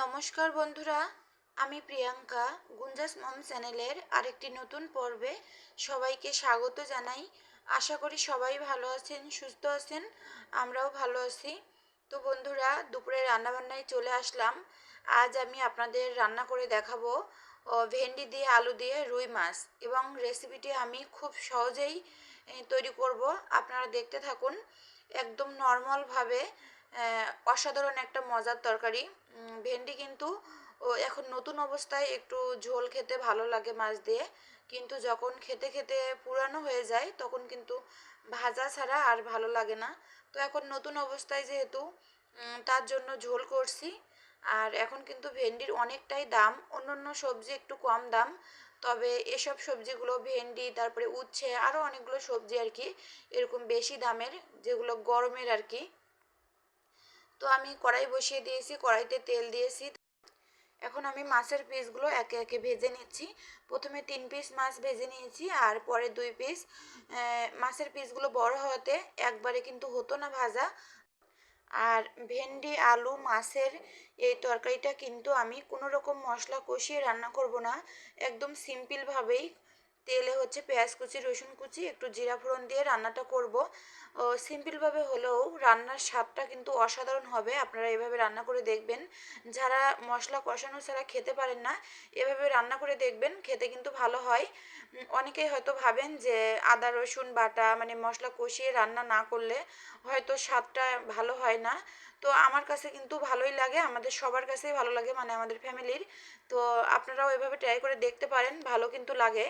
নমস্কার বন্ধুরা, আমি প্রিয়াঙ্কা গুঞ্জাস মম চ্যানেলের আরেকটি নতুন পর্বে সবাইকে স্বাগত জানাই। আশা করি সবাই ভালো আছেন, সুস্থ আছেন। আমরাও ভালো আছি। তো বন্ধুরা, দুপুরে রান্নাবান্নায় চলে আসলাম। আজ আমি আপনাদের রান্না করে দেখাবো ভেন্ডি দিয়ে আলু দিয়ে রুই মাছ, এবং রেসিপিটি আমি খুব সহজেই তৈরি করব। আপনারা দেখতে থাকুন। একদম নর্মালভাবে অসাধারণ একটা মজার তরকারি। ভেন্ডি কিন্তু এখন নতুন অবস্থায় একটু ঝোল খেতে ভালো লাগে মাছ দিয়ে, কিন্তু যখন খেতে খেতে পুরানো হয়ে যায় তখন কিন্তু ভাজা ছাড়া আর ভালো লাগে না। তো এখন নতুন অবস্থায় যেহেতু তার জন্য ঝোল করছি। আর এখন কিন্তু ভেন্ডির অনেকটাই দাম, অন্যান্য সবজি একটু কম দাম, তবে এসব সবজিগুলো ভেন্ডি, তারপরে উচ্ছে, আরও অনেকগুলো সবজি আর কি এরকম বেশি দামের, যেগুলো গরমের আর কি। তো আমি কড়াই বসিয়ে দিয়েছি, কড়াইতে তেল দিয়েছি। এখন আমি মাছের পিসগুলো একে একে ভেজে নিচ্ছি। প্রথমে 3 পিস মাছ ভেজে নিয়েছি, আর পরে 2 পিস। মাছের পিসগুলো বড় হওয়াতে একবারে কিন্তু হতো না ভাজা। আর ভেন্ডি আলু মাছের এই তরকারিটা কিন্তু আমি কোনো রকম মশলা কষিয়ে রান্না করব না। একদম সিম্পলভাবেই তেলে পেঁয়াজ কুচি, রসুন কুচি, একটু জিরা ফোড়ন দিয়ে রান্নাটা করব। সিম্পলভাবে হলেও রান্নার স্বাদটা কিন্তু অসাধারণ হবে। আপনারা এভাবে রান্না করে দেখবেন। যারা মশলা কষানো ছাড়া খেতে পারেন না, এভাবে রান্না করে দেখবেন, খেতে কিন্তু ভালো হয়। অনেকেই হয়তো ভাবেন যে আদা রসুন বাটা মানে মশলা কষিয়ে রান্না না করলে হয়তো স্বাদটা ভালো হয় না। তো আমার কাছে কিন্তু ভালোই লাগে, আমাদের সবার কাছেই ভালো লাগে, মানে আমাদের ফ্যামিলির। তো আপনারাও এভাবে ট্রাই করে দেখতে পারেন, ভালো কিন্তু লাগে।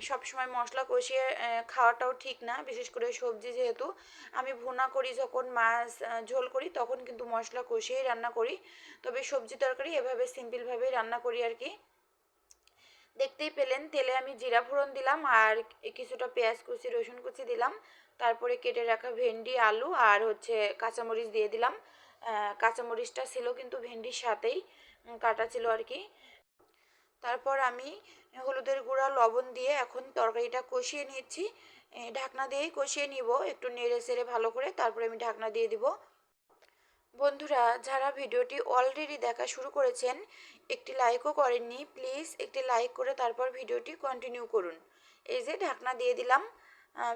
সব সময় মশলা কষিয়ে খাওয়াটাও ঠিক না, বিশেষ করে সবজি যেহেতু। আমি ভুনা করি যখন, মাছ ঝোল করি তখন কিন্তু মশলা কষিয়েই রান্না করি। তবে সবজি তরকারি এভাবে সিম্পলভাবেই রান্না করি আর কি। দেখতেই পেলেন তেলে আমি জিরা ফোড়ন দিলাম, আর কিছুটা পেঁয়াজ কুচি, রসুন কুচি দিলাম। তারপরে কেটে রাখা ভেন্ডি আলু আর কাঁচামরিচ দিয়ে দিলাম। কাঁচামরিচটা ছিল কিন্তু ভেন্ডির সাথেই কাটা ছিল আর কি। তারপর আমি হলুদের গুঁড়া লবণ দিয়ে এখন তরকারিটা কষিয়ে নিচ্ছি। ঢাকনা দিয়েই কষিয়ে নিব, একটু নেড়ে চেড়ে ভালো করে, তারপরে আমি ঢাকনা দিয়ে দিব। বন্ধুরা, যারা ভিডিওটি অলরেডি দেখা শুরু করেছেন, একটি লাইকও করেননি, প্লিজ একটি লাইক করে তারপর ভিডিওটি কন্টিনিউ করুন। এই যে ঢাকনা দিয়ে দিলাম,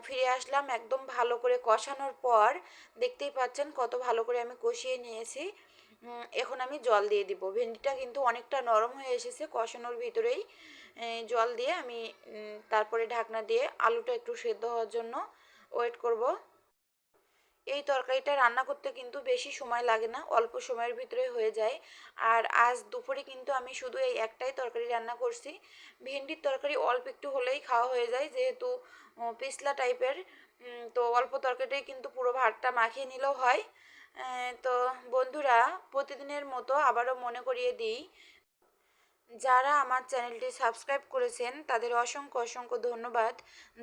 ফিরে আসলাম একদম ভালো করে কষানোর পর। দেখতেই পাচ্ছেন কত ভালো করে আমি কষিয়ে নিয়েছি। এখন আমি জল দিয়ে দিব। ভেন্ডিটা কিন্তু অনেকটা নরম হয়ে এসেছে কষানোর ভিতরেই। জল দিয়ে আমি তারপরে ঢাকনা দিয়ে আলুটা একটু সেদ্ধ হওয়ার জন্য ওয়েট করব। এই তরকারিটা রান্না করতে কিন্তু বেশি সময় লাগে না, অল্প সময়ের ভিতরে হয়ে যায়। আর আজ দুপুরে কিন্তু আমি শুধু এই একটাই তরকারি রান্না করছি। ভেন্ডির তরকারি অল্প একটু হলেই খাওয়া হয়ে যায়, যেহেতু পিছলা টাইপের। তো অল্প তরকারিটাই কিন্তু পুরো ভাতটা মাখিয়ে নিলেও হয়। তো বন্ধুরা, প্রতিদিনের মতো আবারও মনে করিয়ে দিই, যারা আমার চ্যানেলটি সাবস্ক্রাইব করেছেন তাদের অসংখ্য অসংখ্য ধন্যবাদ।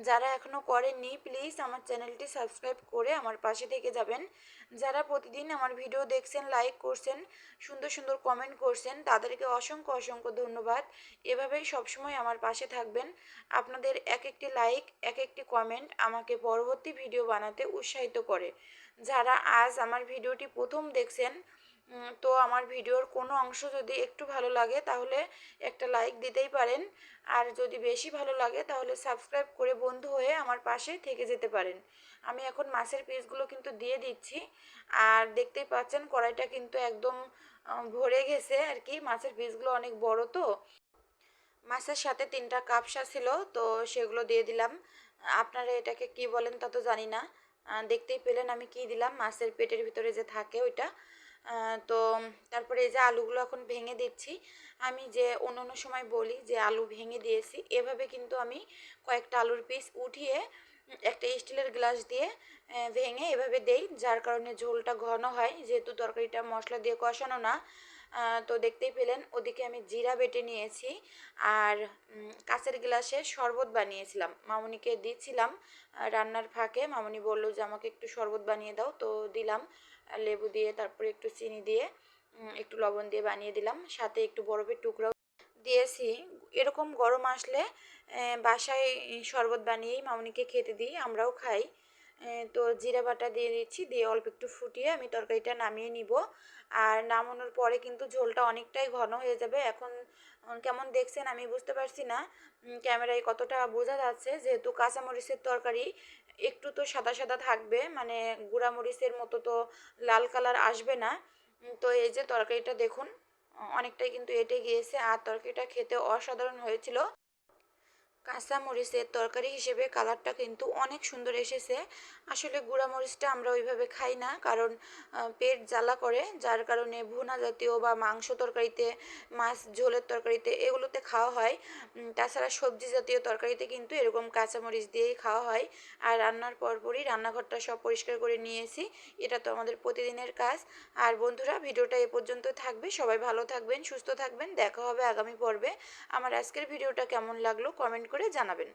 যারা এখনও করেননি, প্লিজ আমার চ্যানেলটি সাবস্ক্রাইব করে আমার পাশে থেকে যাবেন। যারা প্রতিদিন আমার ভিডিও দেখছেন, লাইক করছেন, সুন্দর সুন্দর কমেন্ট করছেন, তাদেরকে অসংখ্য অসংখ্য ধন্যবাদ। এভাবেই সবসময় আমার পাশে থাকবেন। আপনাদের এক একটি লাইক, এক একটি কমেন্ট আমাকে পরবর্তী ভিডিও বানাতে উৎসাহিত করে। যারা আজ আমার ভিডিওটি প্রথম দেখছেন, তো আমার ভিডিওর কোনো অংশ যদি একটু ভালো লাগে তাহলে একটা লাইক দিতেই পারেন। আর যদি বেশি ভালো লাগে তাহলে সাবস্ক্রাইব করে বন্ধু হয়ে আমার পাশে থেকে যেতে পারেন। আমি এখন মাছের পিসগুলো কিন্তু দিয়ে দিচ্ছি। আর দেখতেই পাচ্ছেন কড়াইটা কিন্তু একদম ভরে গেছে আর কি। মাছের পিসগুলো অনেক বড়, তো মাছের সাথে 3টা কাপসা ছিল, তো সেগুলো দিয়ে দিলাম। আপনারা এটাকে কি বলেন তা তো জানি না। দেখতেই পেলেন আমি কি দিলাম, মাছের পেটের ভিতরে যে থাকে ওইটা। তো তারপরে এই যে আলুগুলো এখন ভেঙে দিচ্ছি। আমি যে অন্য সময় বলি যে আলু ভেঙে দিয়েছি, এভাবে কিন্তু আমি কয়েকটা আলুর পিস উঠিয়ে একটা স্টিলের গ্লাস দিয়ে ভেঙে এভাবে দেই, যার কারণে ঝোলটা ঘন হয়, যেহেতু তরকারিটা মশলা দিয়ে কষানো না। তো দেখতেই পেলেন ওদিকে আমি জিরা বেটে নিয়েছি। আর কাঁচের গ্লাসে শরবত বানিয়েছিলাম, মামুনিকে দিচ্ছিলাম। রান্নার ফাঁকে মামুনি বললো যে আমাকে একটু শরবত বানিয়ে দাও, তো দিলাম। লেবু দিয়ে, তারপরে একটু চিনি দিয়ে, একটু লবণ দিয়ে বানিয়ে দিলাম, সাথে একটু বরফের টুকরাও দিয়েছি। এরকম গরম আসলে বাসায় শরবত বানিয়েই মামুনিকে খেতে দিই, আমরাও খাই। তো জিরা বাটা দিয়ে দিচ্ছি, দিয়ে অল্প একটু ফুটিয়ে আমি তরকারিটা নামিয়ে নিব। আর নামানোর পরে কিন্তু ঝোলটা অনেকটাই ঘন হয়ে যাবে। এখন কেমন দেখছেন আমি বুঝতে পারছি না ক্যামেরায় কতটা বোঝা যাচ্ছে, যেহেতু কাঁচামরিচের তরকারি একটু তো সাদা সাদা থাকবে, মানে গুঁড়ামরিচের মতো তো লাল কালার আসবে না। তো এই যে তরকারিটা দেখুন অনেকটাই কিন্তু এঁটে গিয়েছে, আর তরকারিটা খেতে অসাধারণ হয়েছিল। কাঁচা মরিচের তরকারি হিসেবে কালারটা কিন্তু অনেক সুন্দর এসেছে। আসলে গুঁড়া মরিচটা আমরা ওইভাবে খাই না, কারণ পেট জ্বালা করে, যার কারণে ভুনা জাতীয় বা মাংস তরকারিতে, মাছ ঝোলের তরকারিতে এগুলোতে খাওয়া হয়। তাছাড়া সবজি জাতীয় তরকারিতে কিন্তু এরকম কাঁচা মরিচ দিয়েই খাওয়া হয়। আর রান্নার পরপরই রান্নাঘরটা সব পরিষ্কার করে নিয়েছি, এটা তো আমাদের প্রতিদিনের কাজ। আর বন্ধুরা, ভিডিওটা এ পর্যন্ত থাকবে। সবাই ভালো থাকবেন, সুস্থ থাকবেন, দেখা হবে আগামী পর্বে। আমার আজকের ভিডিওটা কেমন লাগলো কমেন্ট করে জানাবেন।